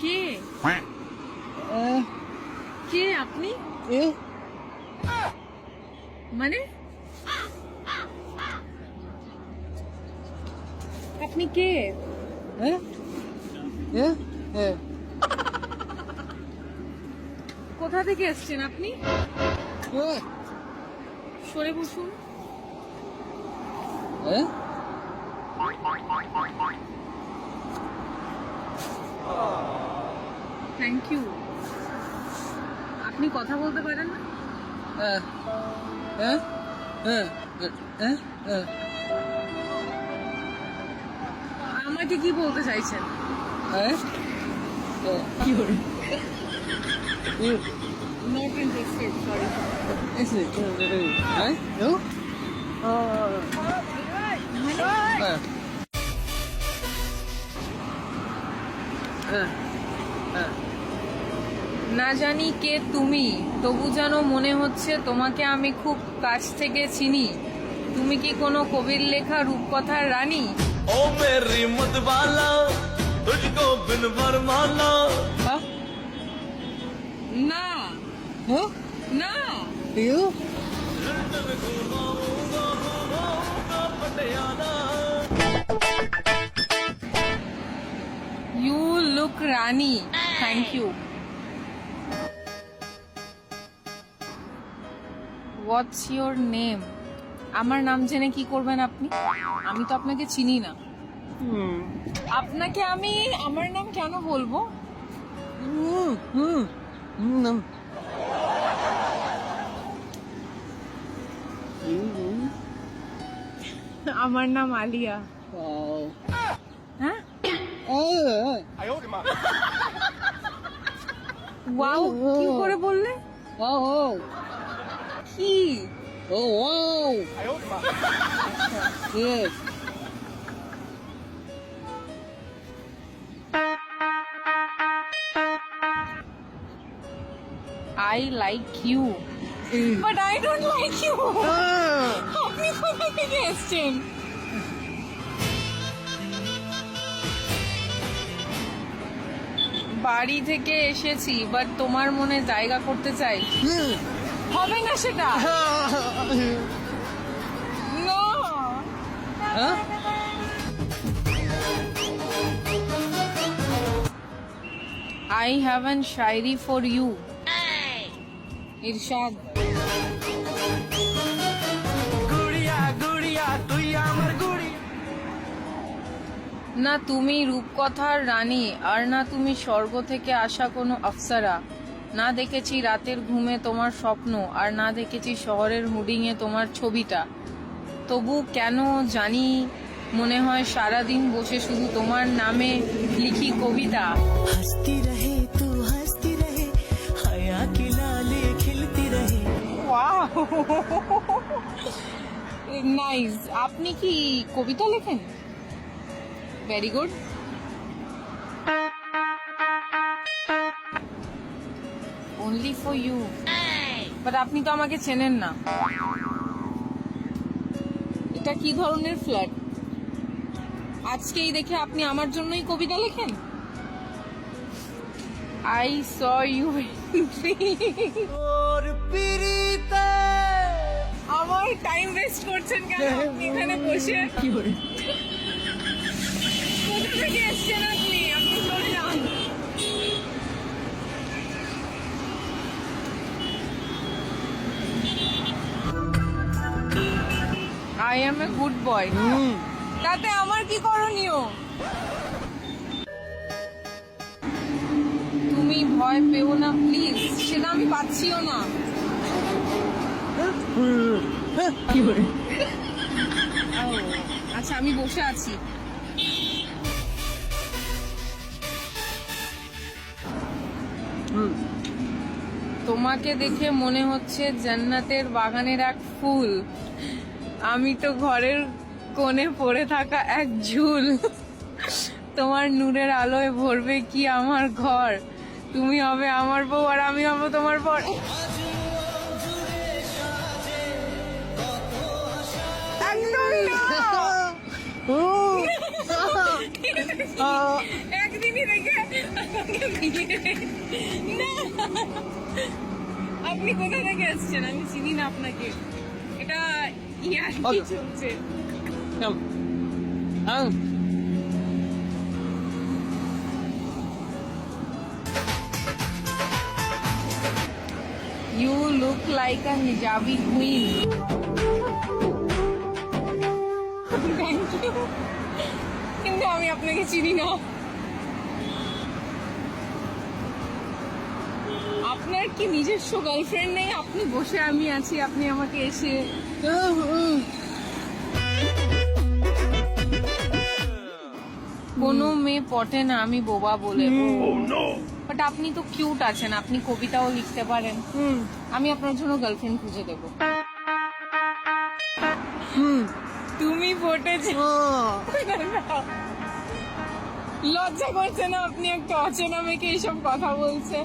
কে কে আপনি? মানে আপনি কে? কোথা থেকে এসছেন আপনি? সরে বসুন। Thank you. আপনি কথা বলতে পারেন না? আমাকে কি বলতে চাইছেন? কি করে? Not interested, sorry. না জানি কে তুমি, তবু যেন মনে হচ্ছে তোমাকে আমি খুব কাছ থেকে চিনি। তুমি কি কোনো কবির লেখা রূপকথার রানী? ओ मेरी मत वाला तुझको बिन फरमाना। না না you look Rani. Thank you. What's your name? আমার নাম জেনে কি করবেন আপনি? আমি তো আপনাকে চিনি না। আপনাকে আমি আমার নাম কেন বলবো? আমার নাম আলিয়া। হ্যাঁ, ওয়াও কি করে বললে? কি? I like you, but I don't like you. আপনি কোথা থেকে এসেছেন? বাড়ি থেকে এসেছি, বাট তোমার মনে জায়গা করতে চাই। হবে না সেটা। No. I have an shairi for you. ইরশাদ। गुड़िया गुड़िया तुई আমার गुड़ी। না তুমি রূপকথার রানী, আর না তুমি স্বর্গ থেকে আসা কোনো আফসারা। না দেখেছি রাতের ঘুমে তোমার স্বপ্ন, আর না দেখেছি শহরের হুডিংয়ে তোমার ছবিটা। তবু কেন জানি মনে হয় সারাদিন বসে শুধু তোমার নামে লিখি কবিতা। हंसती रहे तू हंसती रहे हया की लाली खिलती रहे। Wow, nice. আপনি কি কবিতা লেখেন? Very good. Only for you. But আপনি তো আমাকে চেনেন না। এটা কি ধরনের ফ্ল্যাট? আজকেই দেখে আপনি আমার জন্যই কবিতা লেখেন? আই স ইউ और पीरीते আমার টাইম ওয়েস্ট করছেন কেন আপনি এখানে বসে? কি করে? কোথা থেকে এসছেন আপনি? আপনি চলে যান। I M a good boy. তাতে আমার কি করণীয়? তুমি ভয় পেও না প্লিজ, সেটা আমি পাচ্ছিও না। কি করে? আচ্ছা আমি বসে আছি। তোমাকে দেখে মনে হচ্ছে জান্নাতের বাগানের এক ফুল। আমি তো ঘরের কোণে পড়ে থাকা এক ঝুল। তোমার নূরের আলোয় ভরবে কি আমার ঘর। তুমি হবে আমার বউ আর আমি হব তোমার বর। একদমই না। একদিনই রেখে আমাকে বিয়ে। না, আপনি কোথা থেকে এসেছেন? আমি চিনি না আপনাকে। এটা ইয়ার কি চলছে? You look like a hijabi queen. Thank you. কিন্তু আমি আপনাকে চিনি না। আপনার কি নিজস্ব গার্লফ্রেন্ড নেই? আপনি বসে, আমি আছি, আপনি আমাকে এসে কোনো মেয়ে পটে না, আমি বোবা বলে। বাট আপনি তো কিউট আছেন, আপনি কবিতাও লিখতে পারেন। আমি আপনার জন্য গার্লফ্রেন্ড খুঁজে দেবো। তুমি পটেছে। লজ্জা করছে না? আপনি একটা অচেনা মেয়েকে এইসব কথা বলছেন।